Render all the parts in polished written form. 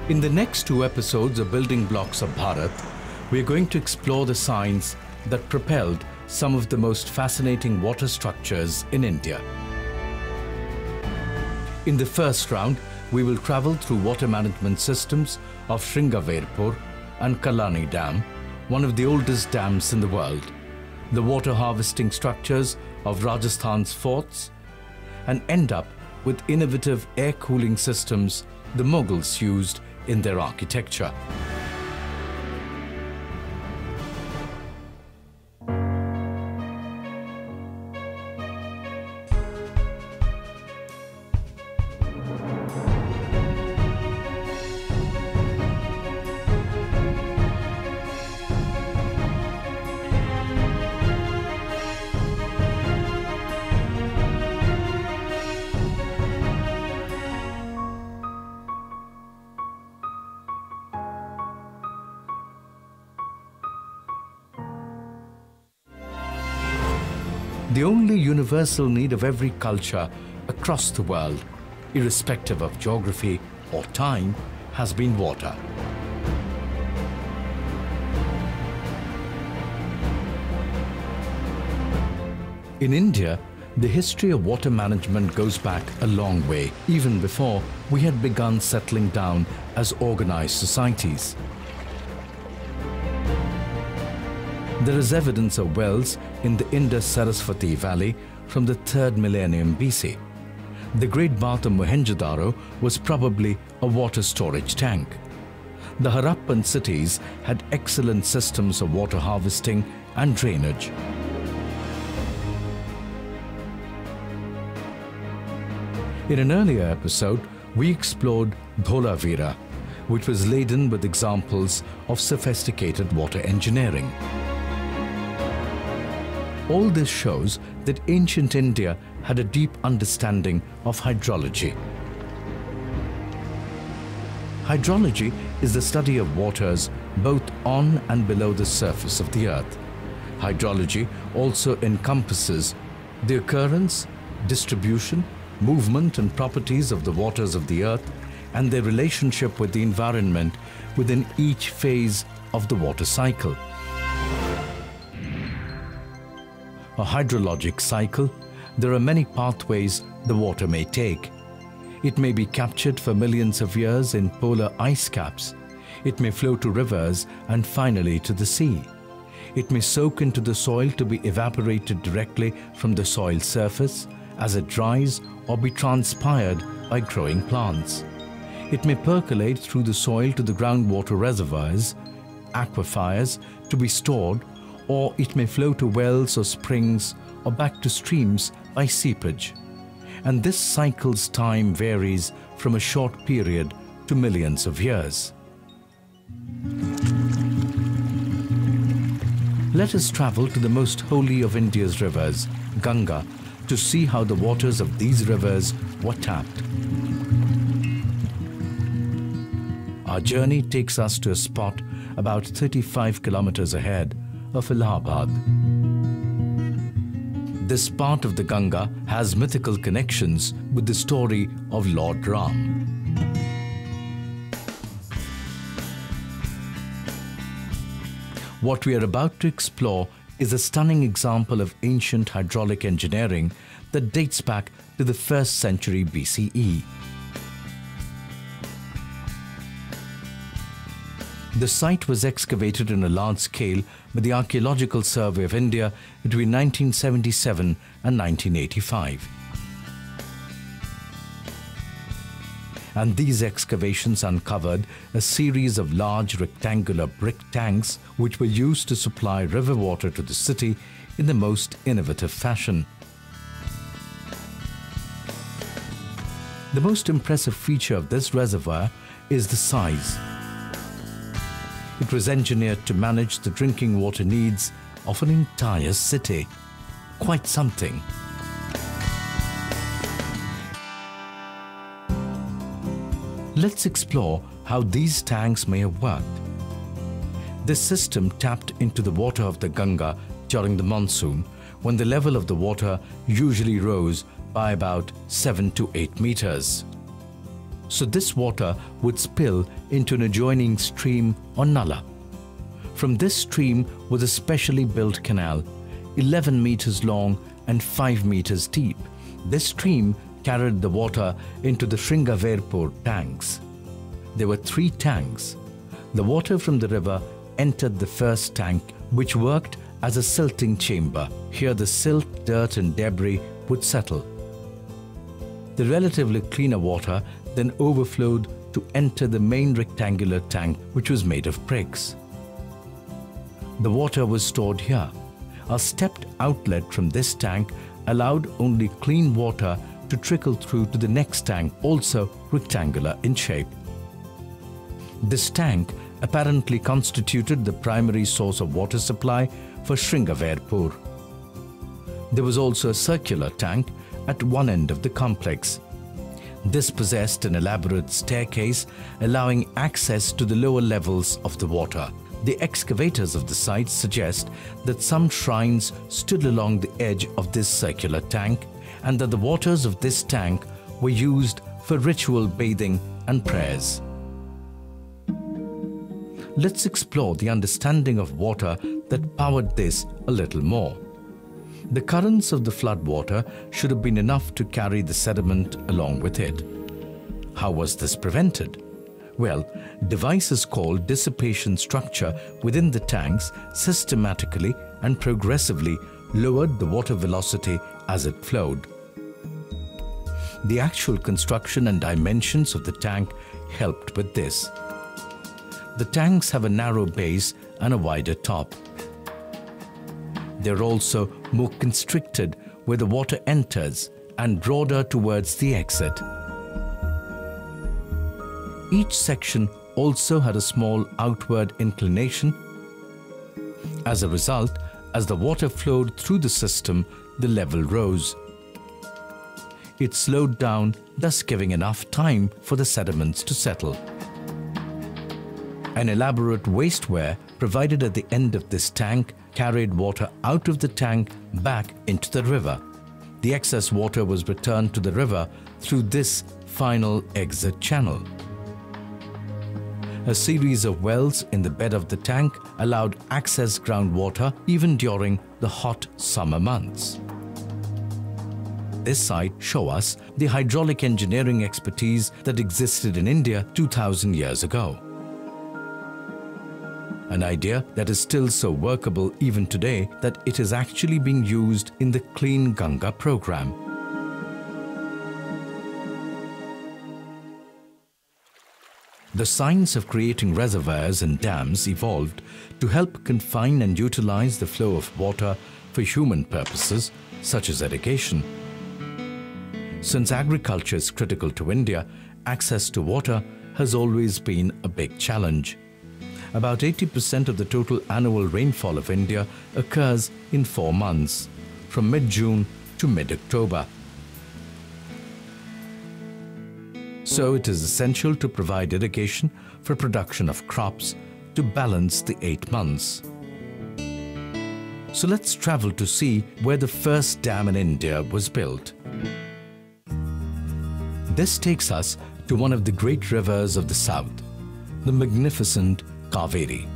In the next two episodes of Building Blocks of Bharat, we are going to explore the science that propelled some of the most fascinating water structures in India. In the first round, we will travel through water management systems of Sringaverpur and Kalani Dam, one of the oldest dams in the world, the water harvesting structures of Rajasthan's forts, and end up with innovative air cooling systems the Mughals used in their architecture. The only universal need of every culture across the world, irrespective of geography or time, has been water. In India, the history of water management goes back a long way, even before we had begun settling down as organized societies. There is evidence of wells in the Indus-Saraswati Valley from the 3rd millennium BC. The Great Bath of Mohenjo-daro was probably a water storage tank. The Harappan cities had excellent systems of water harvesting and drainage. In an earlier episode, we explored Dholavira, which was laden with examples of sophisticated water engineering. All this shows that ancient India had a deep understanding of hydrology. Hydrology is the study of waters both on and below the surface of the earth. Hydrology also encompasses the occurrence, distribution, movement and properties of the waters of the earth and their relationship with the environment within each phase of the water cycle. A hydrologic cycle, there are many pathways the water may take. It may be captured for millions of years in polar ice caps. It may flow to rivers and finally to the sea. It may soak into the soil to be evaporated directly from the soil surface as it dries or be transpired by growing plants. It may percolate through the soil to the groundwater reservoirs, aquifers, to be stored, or it may flow to wells or springs or back to streams by seepage. And this cycle's time varies from a short period to millions of years. Let us travel to the most holy of India's rivers, Ganga, to see how the waters of these rivers were tapped. Our journey takes us to a spot about 35 kilometers ahead of Allahabad. This part of the Ganga has mythical connections with the story of Lord Ram. What we are about to explore is a stunning example of ancient hydraulic engineering that dates back to the 1st century BCE. The site was excavated on a large scale by the Archaeological Survey of India between 1977 and 1985. And these excavations uncovered a series of large rectangular brick tanks which were used to supply river water to the city in the most innovative fashion. The most impressive feature of this reservoir is the size. It was engineered to manage the drinking water needs of an entire city. Quite something. Let's explore how these tanks may have worked. This system tapped into the water of the Ganga during the monsoon, when the level of the water usually rose by about 7 to 8 meters. So this water would spill into an adjoining stream or nala. From this stream was a specially built canal, 11 meters long and 5 meters deep. This stream carried the water into the Sringaverpur tanks. There were 3 tanks. The water from the river entered the first tank, which worked as a silting chamber. Here the silt, dirt and debris would settle. The relatively cleaner water then overflowed to enter the main rectangular tank, which was made of bricks. The water was stored here. A stepped outlet from this tank allowed only clean water to trickle through to the next tank, also rectangular in shape. This tank apparently constituted the primary source of water supply for Sringaverpur. There was also a circular tank at one end of the complex. This possessed an elaborate staircase allowing access to the lower levels of the water. The excavators of the site suggest that some shrines stood along the edge of this circular tank and that the waters of this tank were used for ritual bathing and prayers. Let's explore the understanding of water that powered this a little more. The currents of the flood water should have been enough to carry the sediment along with it. How was this prevented? Well, devices called dissipation structure within the tanks systematically and progressively lowered the water velocity as it flowed. The actual construction and dimensions of the tank helped with this. The tanks have a narrow base and a wider top. They're also more constricted where the water enters and broader towards the exit. Each section also had a small outward inclination. As a result, as the water flowed through the system, the level rose. It slowed down, thus giving enough time for the sediments to settle. An elaborate wasteware provided at the end of this tank carried water out of the tank back into the river. The excess water was returned to the river through this final exit channel. A series of wells in the bed of the tank allowed access groundwater even during the hot summer months. This site shows us the hydraulic engineering expertise that existed in India 2000 years ago. An idea that is still so workable even today that it is actually being used in the Clean Ganga program. The science of creating reservoirs and dams evolved to help confine and utilize the flow of water for human purposes such as irrigation. Since agriculture is critical to India, access to water has always been a big challenge. About 80% of the total annual rainfall of India occurs in 4 months, from mid-June to mid-October. So it is essential to provide irrigation for production of crops to balance the 8 months. So let's travel to see where the first dam in India was built. This takes us to one of the great rivers of the south, the magnificent Kaveri.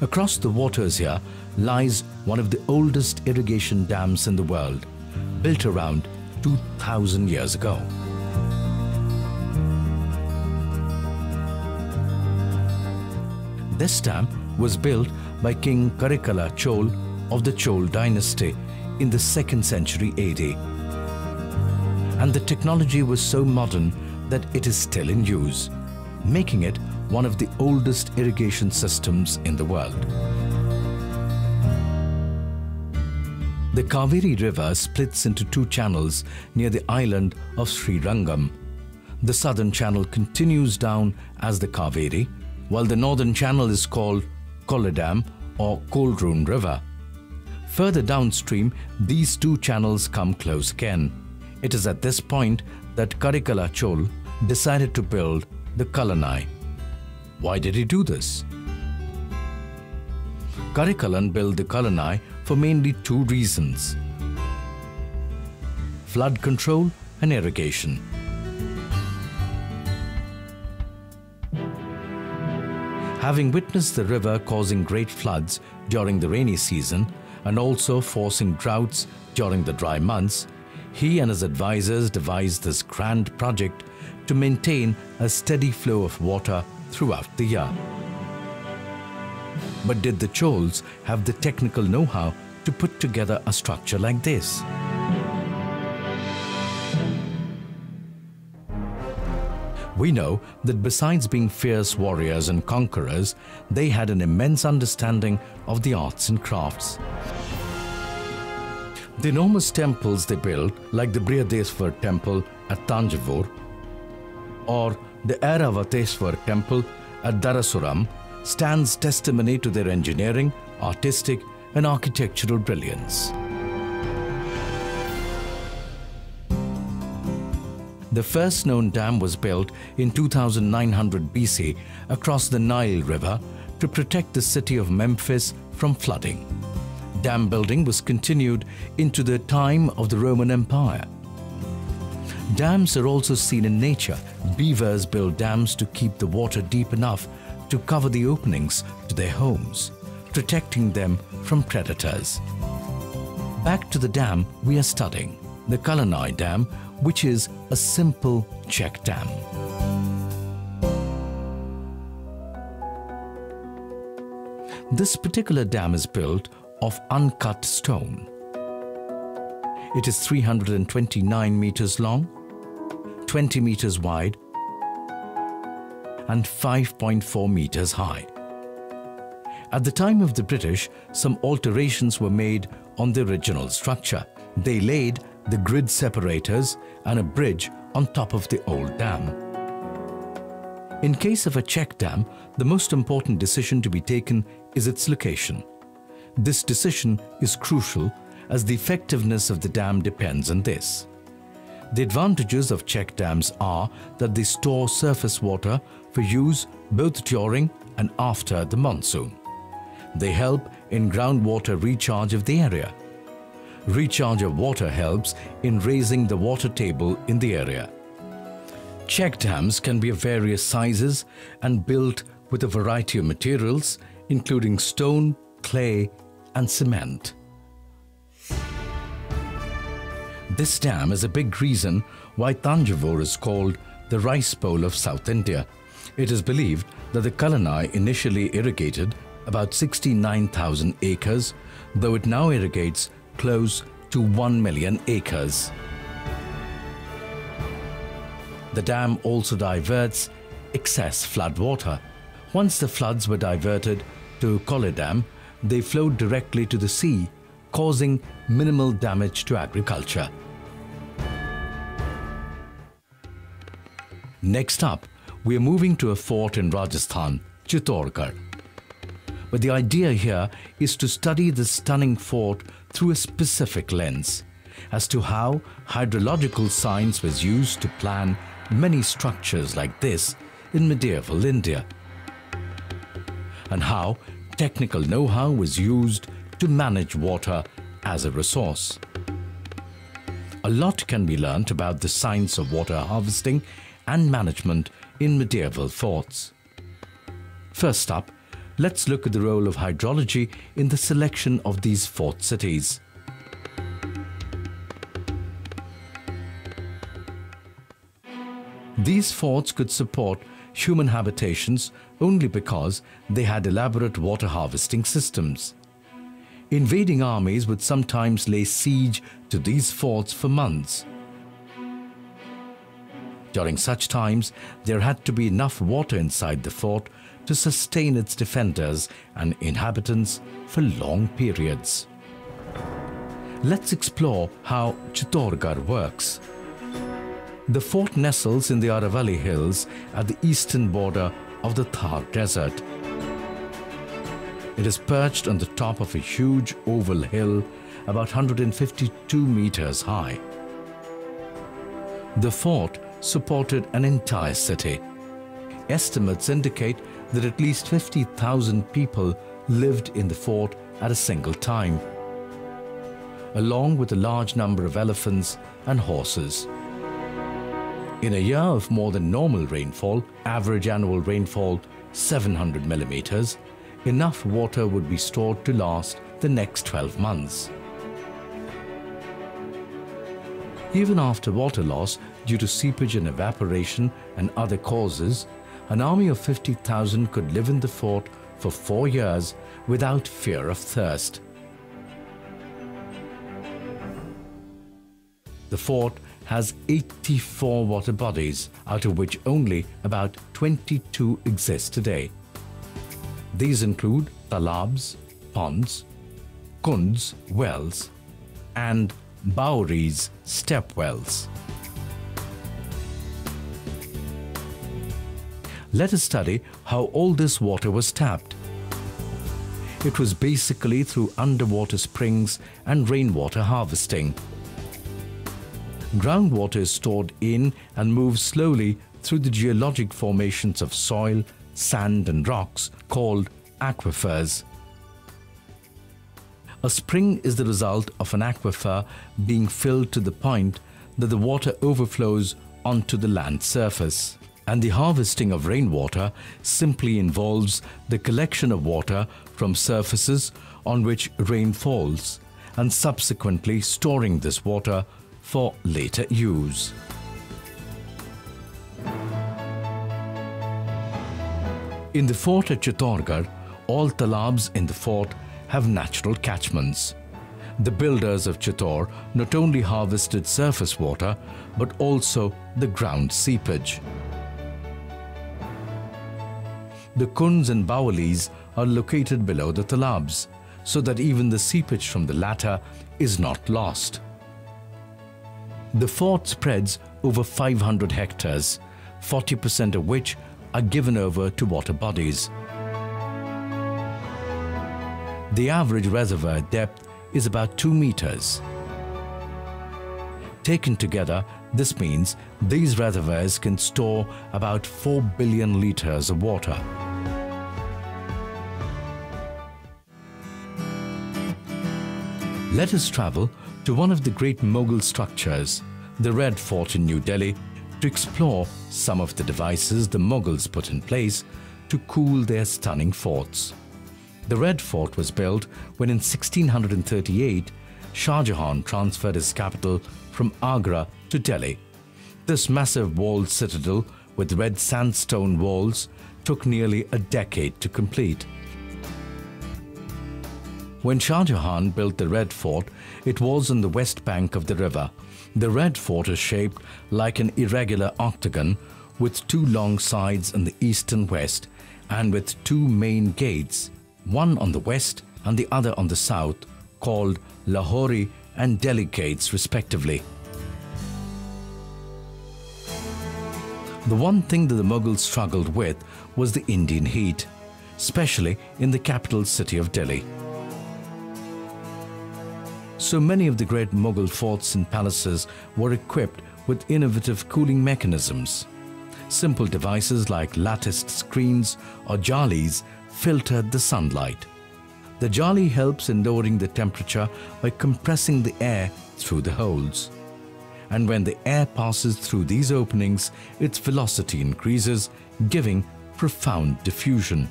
Across the waters here lies one of the oldest irrigation dams in the world, built around 2000 years ago. This dam was built by King Karikala Chol of the Chol dynasty in the 2nd century AD. And the technology was so modern that it is still in use, making it one of the oldest irrigation systems in the world. The Kaveri River splits into 2 channels near the island of Srirangam. The southern channel continues down as the Kaveri, while the northern channel is called Kolidam or Koldrun River. Further downstream, these 2 channels come close again. It is at this point that Karikala Chol decided to build the Kalani. Why did he do this? Karikalan built the Kalani for mainly 2 reasons. flood control and irrigation. Having witnessed the river causing great floods during the rainy season and also forcing droughts during the dry months, he and his advisors devised this grand project to maintain a steady flow of water throughout the year. But did the Chols have the technical know-how to put together a structure like this? We know that besides being fierce warriors and conquerors, they had an immense understanding of the arts and crafts. The enormous temples they built, like the Brihadeswar temple at Tanjavur or the Airavateswar temple at Darasuram, stands testimony to their engineering, artistic and architectural brilliance. The first known dam was built in 2900 BC across the Nile River to protect the city of Memphis from flooding. Dam building was continued into the time of the Roman Empire. Dams are also seen in nature. Beavers build dams to keep the water deep enough to cover the openings to their homes, protecting them from predators. Back to the dam we are studying, the Kalani Dam, which is a simple check dam. This particular dam is built of uncut stone. It is 329 meters long, 20 meters wide, and 5.4 meters high. At the time of the British, some alterations were made on the original structure. They laid the grid separators and a bridge on top of the old dam. In case of a check dam, the most important decision to be taken is its location. This decision is crucial as the effectiveness of the dam depends on this. The advantages of check dams are that they store surface water for use both during and after the monsoon. They help in groundwater recharge of the area. Recharge of water helps in raising the water table in the area. Check dams can be of various sizes and built with a variety of materials, including stone, clay, and cement. This dam is a big reason why Tanjavur is called the rice bowl of South India. It is believed that the Kalani initially irrigated about 69,000 acres, though it now irrigates close to 1 million acres. The dam also diverts excess flood water. Once the floods were diverted to Kalani Dam, they flowed directly to the sea, causing minimal damage to agriculture. Next up, we are moving to a fort in Rajasthan, Chittorgarh. But the idea here is to study this stunning fort through a specific lens as to how hydrological science was used to plan many structures like this in medieval India, and how technical know-how was used to manage water as a resource. A lot can be learnt about the science of water harvesting and management in medieval forts. First up, let's look at the role of hydrology in the selection of these fort cities. These forts could support human habitations only because they had elaborate water harvesting systems. Invading armies would sometimes lay siege to these forts for months. During such times, there had to be enough water inside the fort to sustain its defenders and inhabitants for long periods. Let's explore how Chittorgarh works. The fort nestles in the Aravalli Hills at the eastern border of the Thar Desert. It is perched on the top of a huge oval hill about 152 meters high. The fort supported an entire city. Estimates indicate that at least 50,000 people lived in the fort at a single time. along with a large number of elephants and horses. In a year of more than normal rainfall, average annual rainfall 700 millimeters, enough water would be stored to last the next 12 months. Even after water loss due to seepage and evaporation and other causes, an army of 50,000 could live in the fort for 4 years without fear of thirst. The fort has 84 water bodies, out of which only about 22 exist today. These include talabs, ponds, kunds, wells, and bawris, step wells. Let us study how all this water was tapped. It was basically through underwater springs and rainwater harvesting. Groundwater is stored in and moves slowly through the geologic formations of soil, sand and rocks called aquifers. A spring is the result of an aquifer being filled to the point that the water overflows onto the land surface. And the harvesting of rainwater simply involves the collection of water from surfaces on which rain falls and subsequently storing this water for later use. In the fort at Chittorgarh, all talabs in the fort have natural catchments. The builders of Chittor not only harvested surface water but also the ground seepage. The kunds and bawalis are located below the talabs, so that even the seepage from the latter is not lost. The fort spreads over 500 hectares, 40% of which are given over to water bodies. The average reservoir depth is about 2 meters. Taken together, this means these reservoirs can store about 4 billion liters of water. Let us travel to one of the great Mughal structures, the Red Fort in New Delhi, to explore some of the devices the Mughals put in place to cool their stunning forts. The Red Fort was built when in 1638, Shah Jahan transferred his capital from Agra to Delhi. This massive walled citadel with red sandstone walls took nearly a decade to complete. When Shah Jahan built the Red Fort, it was on the west bank of the river. The Red Fort is shaped like an irregular octagon with 2 long sides on the east and west, and with 2 main gates, one on the west and the other on the south, called Lahori and Delhi gates respectively. The one thing that the Mughals struggled with was the Indian heat, especially in the capital city of Delhi. So many of the great Mughal forts and palaces were equipped with innovative cooling mechanisms. Simple devices like latticed screens or jalis filtered the sunlight. The jali helps in lowering the temperature by compressing the air through the holes. And when the air passes through these openings, its velocity increases, giving profound diffusion.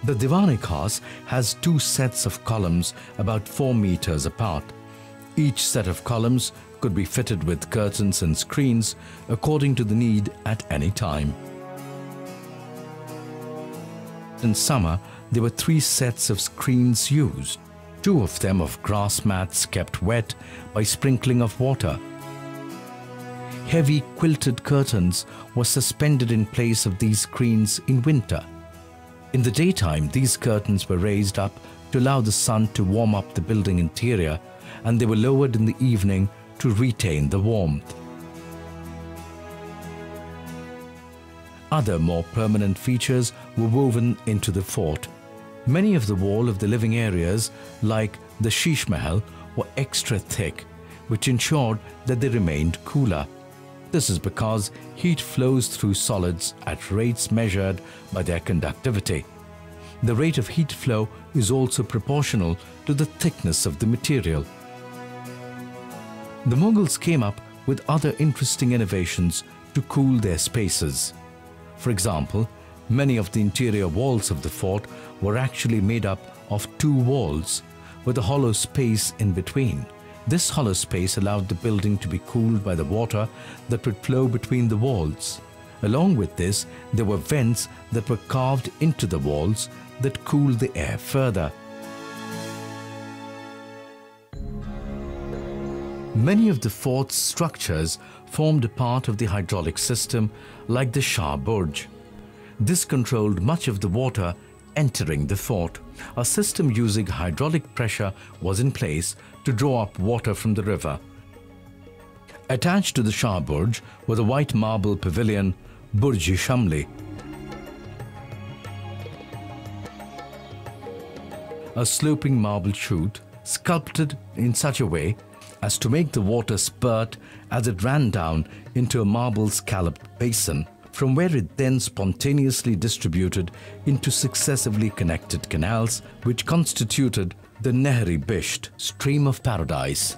The Diwan-e-Khas has 2 sets of columns about 4 meters apart. Each set of columns could be fitted with curtains and screens according to the need at any time. In summer, there were 3 sets of screens used, 2 of them of grass mats kept wet by sprinkling of water. Heavy quilted curtains were suspended in place of these screens in winter. In the daytime, these curtains were raised up to allow the sun to warm up the building interior, and they were lowered in the evening to retain the warmth. Other more permanent features were woven into the fort. Many of the wall of the living areas, like the Sheesh Mahal, were extra thick, which ensured that they remained cooler. This is because heat flows through solids at rates measured by their conductivity. The rate of heat flow is also proportional to the thickness of the material. The Mughals came up with other interesting innovations to cool their spaces. For example, many of the interior walls of the fort were actually made up of two walls with a hollow space in between. This hollow space allowed the building to be cooled by the water that would flow between the walls. Along with this, there were vents that were carved into the walls that cooled the air further. Many of the fort's structures formed a part of the hydraulic system, like the Shah Burj. This controlled much of the water entering the fort. A system using hydraulic pressure was in place to draw up water from the river. Attached to the Shah Burj was a white marble pavilion, Burj-i-Shamli. A sloping marble chute sculpted in such a way as to make the water spurt as it ran down into a marble scalloped basin, from where it then spontaneously distributed into successively connected canals, which constituted the Nehri Bisht, stream of paradise.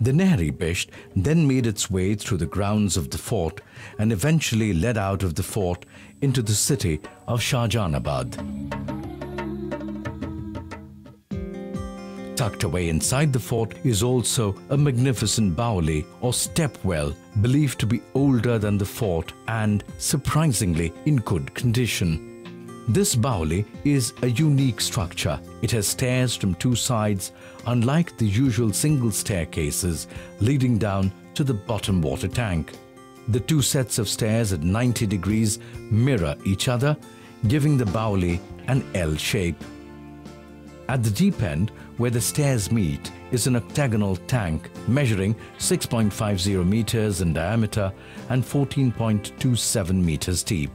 The Nehri Bisht then made its way through the grounds of the fort and eventually led out of the fort into the city of Shahjahanabad. Tucked away inside the fort is also a magnificent Baoli or step well, believed to be older than the fort and surprisingly in good condition. This Baoli is a unique structure. It has stairs from two sides, unlike the usual single staircases leading down to the bottom water tank. The two sets of stairs at 90 degrees mirror each other, giving the Baoli an L shape. At the deep end, where the stairs meet, is an octagonal tank measuring 6.50 meters in diameter and 14.27 meters deep.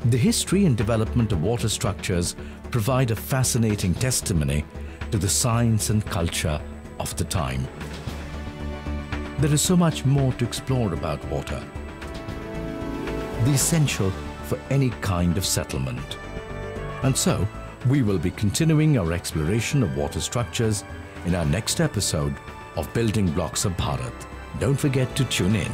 The history and development of water structures provide a fascinating testimony to the science and culture of the time. There is so much more to explore about water, the essential for any kind of settlement. And so, we will be continuing our exploration of water structures in our next episode of Building Blocks of Bharat. Don't forget to tune in.